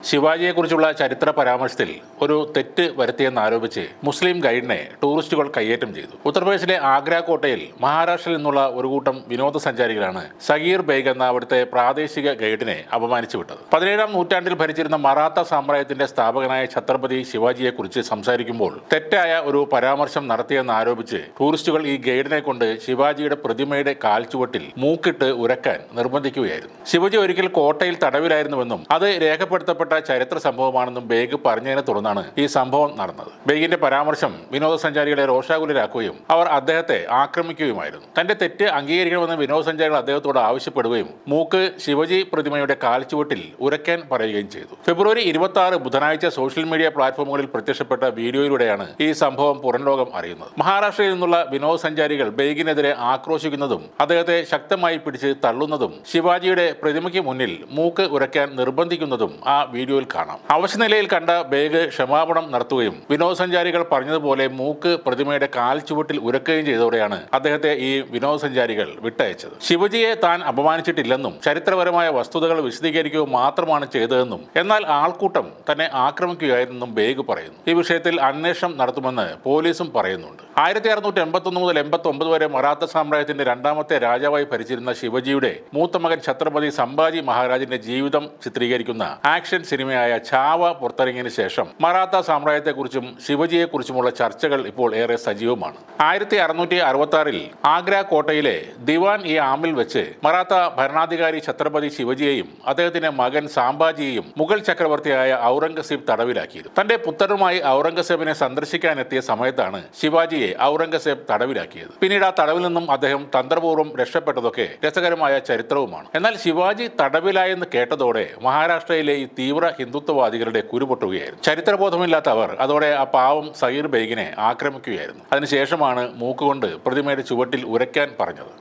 ശിവാജിയെക്കുറിച്ചുള്ള ചരിത്ര പരാമർശത്തിൽ ഒരു തെറ്റ് വരുത്തിയെന്നാരോപിച്ച് മുസ്ലിം ഗൈഡിനെ ടൂറിസ്റ്റുകൾ കയ്യേറ്റം ചെയ്തു. ഉത്തർപ്രദേശിലെ ആഗ്ര കോട്ടയിൽ മഹാരാഷ്ട്രയിൽ നിന്നുള്ള ഒരു കൂട്ടം വിനോദസഞ്ചാരികളാണ് സഗീർ ബേഗ് എന്ന അവിടുത്തെ പ്രാദേശിക ഗൈഡിനെ അപമാനിച്ചു വിട്ടത്. 17-ാം നൂറ്റാണ്ടിൽ ഭരിച്ചിരുന്ന മറാത്ത സാമ്രാജ്യത്തിന്റെ സ്ഥാപകനായ ഛത്രപതി ശിവാജിയെക്കുറിച്ച് സംസാരിക്കുമ്പോൾ തെറ്റായ ഒരു പരാമർശം നടത്തിയെന്നാരോപിച്ച് ടൂറിസ്റ്റുകൾ ഈ ഗൈഡിനെ കൊണ്ട് ശിവാജിയുടെ പ്രതിമയുടെ കാൽച്ചുവട്ടിൽ മൂക്കിട്ട് ഉരക്കാൻ നിർബന്ധിക്കുകയായിരുന്നു. ശിവജി ഒരിക്കൽ കോട്ടയിൽ തടവിലായിരുന്നുവെന്നും അത് രേഖപ്പെടുത്തപ്പെട്ട ചരിത്ര സംഭവമാണെന്നും ബേഗ് പറഞ്ഞതിനെ തുടർന്നാണ് ഈ സംഭവം നടന്നത്. ബേഗിന്റെ പരാമർശം വിനോദസഞ്ചാരികളെ രോഷാകുലരാക്കുകയും അവർ അദ്ദേഹത്തെ ആക്രമിക്കുകയുമായിരുന്നു. തന്റെ തെറ്റ് അംഗീകരിക്കണമെന്ന് വിനോദസഞ്ചാരികൾ അദ്ദേഹത്തോട് ആവശ്യപ്പെടുകയും മൂക്ക് ശിവജി പ്രതിമയുടെ കാൽച്ചുവട്ടിൽ ഉരയ്ക്കാൻ പറയുകയും ചെയ്തു. ഫെബ്രുവരി 26 ബുധനാഴ്ച സോഷ്യൽ മീഡിയ പ്ലാറ്റ്ഫോമുകളിൽ പ്രത്യക്ഷപ്പെട്ട വീഡിയോയിലൂടെയാണ് ഈ സംഭവം പുറംലോകം അറിയുന്നത്. മഹാരാഷ്ട്രയിൽ നിന്നുള്ള വിനോദസഞ്ചാരികൾ ബേഗിനെതിരെ ആക്രോശിക്കുന്നതും അദ്ദേഹത്തെ ശക്തമായി പിടിച്ച് തള്ളുന്നതും ശിവാജിയുടെ പ്രതിമയ്ക്ക് മുന്നിൽ മൂക്ക് ഉരയ്ക്കാൻ നിർബന്ധിക്കുന്നതും ആ വീഡിയോയിൽ കാണാം. അവശനിലയിൽ കണ്ട ബേഗ് ക്ഷമാപണം നടത്തുകയും വിനോദസഞ്ചാരികൾ പറഞ്ഞതുപോലെ മൂക്ക് പ്രതിമയുടെ കാൽ ചുവട്ടിൽ ഉരക്കുകയും ചെയ്തതോടെയാണ് അദ്ദേഹത്തെ ഈ വിനോദസഞ്ചാരികൾ വിട്ടയച്ചത്. ശിവജിയെ താൻ അപമാനിച്ചിട്ടില്ലെന്നും ചരിത്രപരമായ വസ്തുതകൾ വിശദീകരിക്കുക മാത്രമാണ് ചെയ്തതെന്നും എന്നാൽ ആൾക്കൂട്ടം തന്നെ ആക്രമിക്കുകയായിരുന്നെന്നും ബേഗ് പറയുന്നു. ഈ വിഷയത്തിൽ അന്വേഷണം നടത്തുമെന്ന് പോലീസും പറയുന്നുണ്ട്. 1681 മുതൽ 89 വരെ മറാത്ത സാമ്രാജ്യത്തിന്റെ രണ്ടാമത്തെ രാജാവായി ഭരിച്ചിരുന്ന ശിവജിയുടെ മൂത്ത മകൻ ഛത്രപതി സംഭാജി മഹാരാജിന്റെ ജീവിതം ചിത്രീകരിക്കുന്ന ആക്ഷൻ സിനിമയായ ഛാവ പുറത്തിറങ്ങിയതിനു ശേഷം മറാത്ത സാമ്രാജ്യത്തെക്കുറിച്ചും ശിവജിയെക്കുറിച്ചുമുള്ള ചർച്ചകൾ ഇപ്പോൾ ഏറെ സജീവമാണ്. 1666 ആഗ്ര കോട്ടയിലെ ദിവാൻ ഇ ആമിൽ വെച്ച് മറാത്ത ഭരണാധികാരി ഛത്രപതി ശിവജിയെയും അദ്ദേഹത്തിന്റെ മകൻ സാംഭാജിയെയും മുഗൾ ചക്രവർത്തിയായ ഔറംഗസീബ് തടവിലാക്കിയിരുന്നു. തന്റെ പുത്രനുമായി ഔറംഗസേബിനെ സന്ദർശിക്കാനെത്തിയ സമയത്താണ് ശിവാജിയെ ഔറംഗസേബ് തടവിലാക്കിയത്. പിന്നീട് ആ തടവിൽ നിന്നും അദ്ദേഹം തന്ത്രപൂർവ്വം രക്ഷപ്പെട്ടതൊക്കെ രസകരമായ ചരിത്രവുമാണ്. എന്നാൽ ശിവാജി തടവിലായെന്ന് കേട്ടതോടെ മഹാരാഷ്ട്രയിലെ ഈ തീവ്ര ഹിന്ദുത്വവാദികളുടെ കുരുപൊട്ടുകയായിരുന്നു. ചരിത്രബോധമില്ലാത്ത അവർ അതോടെ ആ പാവം സഗീർ ബേഗിനെ ആക്രമിക്കുകയായിരുന്നു. അതിനുശേഷമാണ് മൂക്കുകൊണ്ട് പ്രതിമയുടെ ചുവട്ടിൽ ഉരയ്ക്കാൻ പറഞ്ഞത്.